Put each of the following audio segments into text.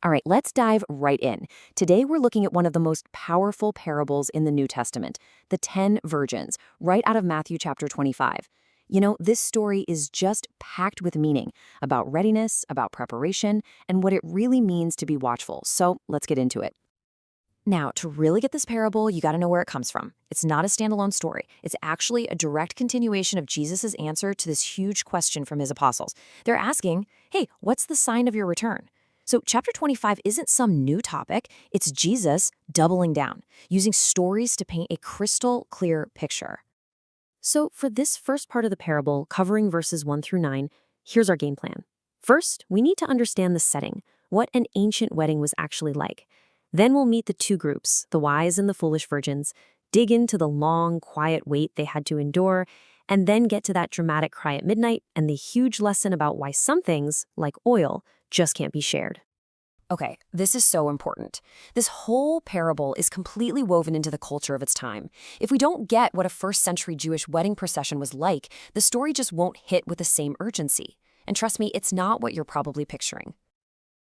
All right, let's dive right in. Today we're looking at one of the most powerful parables in the New Testament, the 10 virgins, right out of Matthew chapter 25. This story is just packed with meaning about readiness, about preparation, and what it really means to be watchful. So let's get into it. Now, to really get this parable, you got to know where it comes from. It's not a standalone story. It's actually a direct continuation of Jesus' answer to this huge question from his apostles. They're asking, hey, what's the sign of your return? So, chapter 25 isn't some new topic. It's Jesus doubling down, using stories to paint a crystal clear picture. So, for this first part of the parable, covering verses 1 through 9, here's our game plan. First, we need to understand the setting, what an ancient wedding was actually like. Then we'll meet the two groups, the wise and the foolish virgins, dig into the long, quiet wait they had to endure, and then get to that dramatic cry at midnight and the huge lesson about why some things, like oil, just can't be shared. Okay, this is so important. This whole parable is completely woven into the culture of its time. If we don't get what a first century Jewish wedding procession was like, the story just won't hit with the same urgency. And trust me, it's not what you're probably picturing.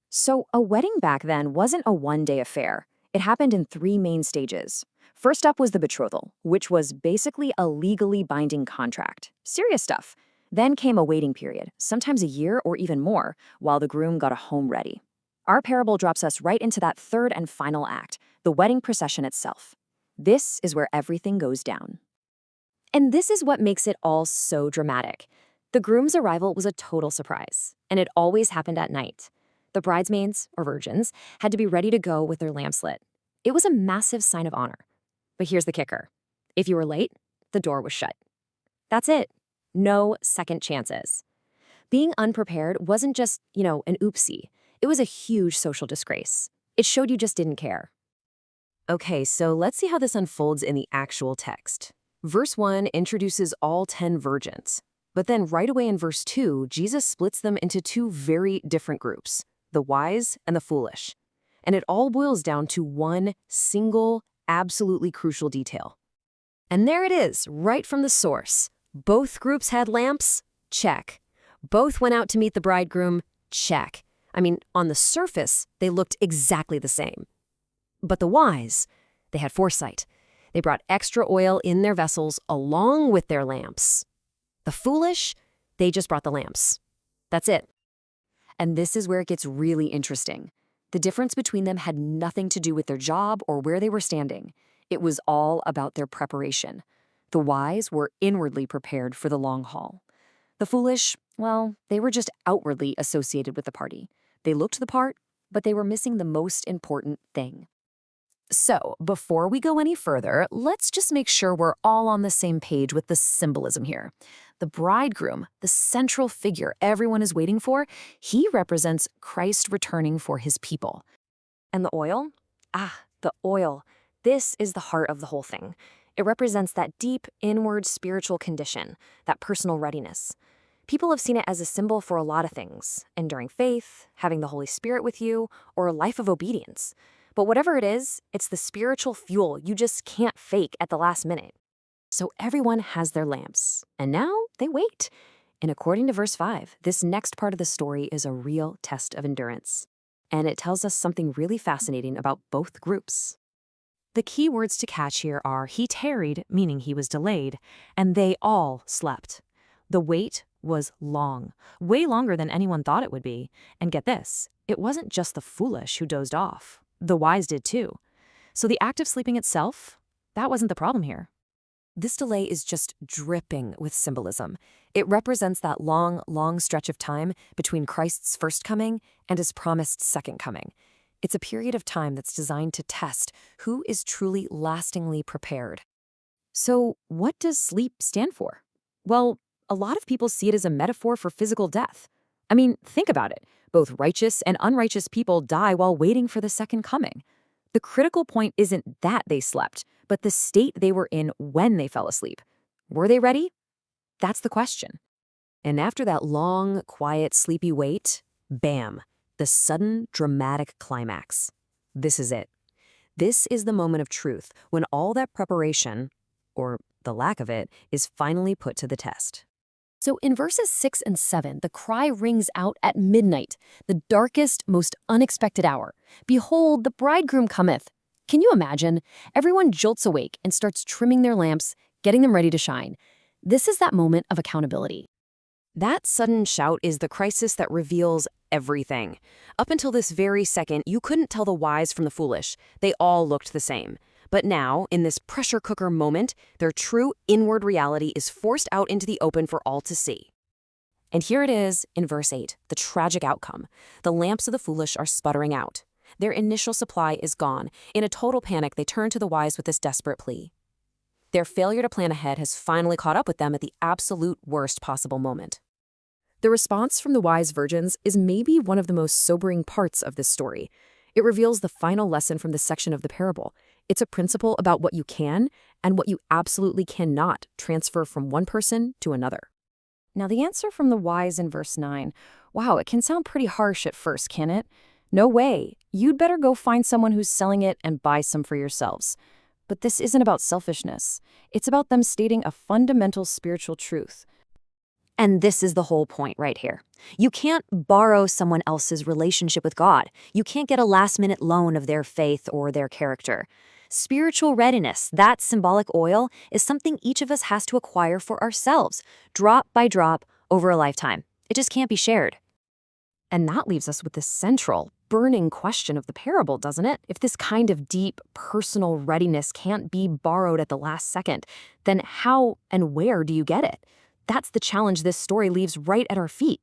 So, a wedding back then wasn't a one-day affair. It happened in three main stages. First up was the betrothal, which was basically a legally binding contract. Serious stuff. Then came a waiting period, sometimes a year or even more, while the groom got a home ready. Our parable drops us right into that third and final act, the wedding procession itself. This is where everything goes down. And this is what makes it all so dramatic. The groom's arrival was a total surprise, and it always happened at night. The bridesmaids, or virgins, had to be ready to go with their lamps lit. It was a massive sign of honor. But here's the kicker. If you were late, the door was shut. That's it. No second chances. Being unprepared wasn't just, an oopsie. It was a huge social disgrace. It showed you just didn't care. Okay, so let's see how this unfolds in the actual text. Verse 1 introduces all 10 virgins. But then right away in verse 2, Jesus splits them into two very different groups, the wise and the foolish. And it all boils down to one single, absolutely crucial detail. And there it is, right from the source. Both groups had lamps? Check. Both went out to meet the bridegroom? Check. I mean, on the surface, they looked exactly the same. But the wise, they had foresight. They brought extra oil in their vessels along with their lamps. The foolish, they just brought the lamps. That's it. And this is where it gets really interesting. The difference between them had nothing to do with their job or where they were standing. It was all about their preparation. The wise were inwardly prepared for the long haul. The foolish, well, they were just outwardly associated with the party. They looked the part, but they were missing the most important thing. So, before we go any further, let's just make sure we're all on the same page with the symbolism here. The bridegroom, the central figure everyone is waiting for, he represents Christ returning for his people. And the oil? The oil. This is the heart of the whole thing. It represents that deep, inward spiritual condition, that personal readiness. People have seen it as a symbol for a lot of things: enduring faith, having the Holy Spirit with you, or a life of obedience. But whatever it is, it's the spiritual fuel you just can't fake at the last minute. So everyone has their lamps, and now they wait. And according to verse 5, this next part of the story is a real test of endurance. And it tells us something really fascinating about both groups. The key words to catch here are he tarried, meaning he was delayed, and they all slept. The wait was long, way longer than anyone thought it would be. And get this, it wasn't just the foolish who dozed off. The wise did too. So the act of sleeping itself, that wasn't the problem here. This delay is just dripping with symbolism. It represents that long, long stretch of time between Christ's first coming and his promised second coming. It's a period of time that's designed to test who is truly lastingly prepared. So what does sleep stand for? Well, a lot of people see it as a metaphor for physical death. I mean, think about it. Both righteous and unrighteous people die while waiting for the second coming. The critical point isn't that they slept, but the state they were in when they fell asleep. Were they ready? That's the question. And after that long, quiet, sleepy wait, bam, the sudden, dramatic climax. This is it. This is the moment of truth when all that preparation, or the lack of it, is finally put to the test. So in verses 6 and 7, the cry rings out at midnight, the darkest, most unexpected hour. Behold, the bridegroom cometh. Can you imagine? Everyone jolts awake and starts trimming their lamps, getting them ready to shine. This is that moment of accountability. That sudden shout is the crisis that reveals everything. Up until this very second, you couldn't tell the wise from the foolish. They all looked the same. But now, in this pressure cooker moment, their true inward reality is forced out into the open for all to see. And here it is, in verse 8, the tragic outcome. The lamps of the foolish are sputtering out. Their initial supply is gone. In a total panic, they turn to the wise with this desperate plea. Their failure to plan ahead has finally caught up with them at the absolute worst possible moment. The response from the wise virgins is maybe one of the most sobering parts of this story. It reveals the final lesson from this section of the parable. It's a principle about what you can and what you absolutely cannot transfer from one person to another. Now, the answer from the wise in verse 9, wow, it can sound pretty harsh at first, can it? No way. You'd better go find someone who's selling it and buy some for yourselves. But this isn't about selfishness. It's about them stating a fundamental spiritual truth. And this is the whole point right here. You can't borrow someone else's relationship with God. You can't get a last-minute loan of their faith or their character. Spiritual readiness, that symbolic oil, is something each of us has to acquire for ourselves, drop by drop, over a lifetime. It just can't be shared. And that leaves us with this central, burning question of the parable, doesn't it? If this kind of deep, personal readiness can't be borrowed at the last second, then how and where do you get it? That's the challenge this story leaves right at our feet.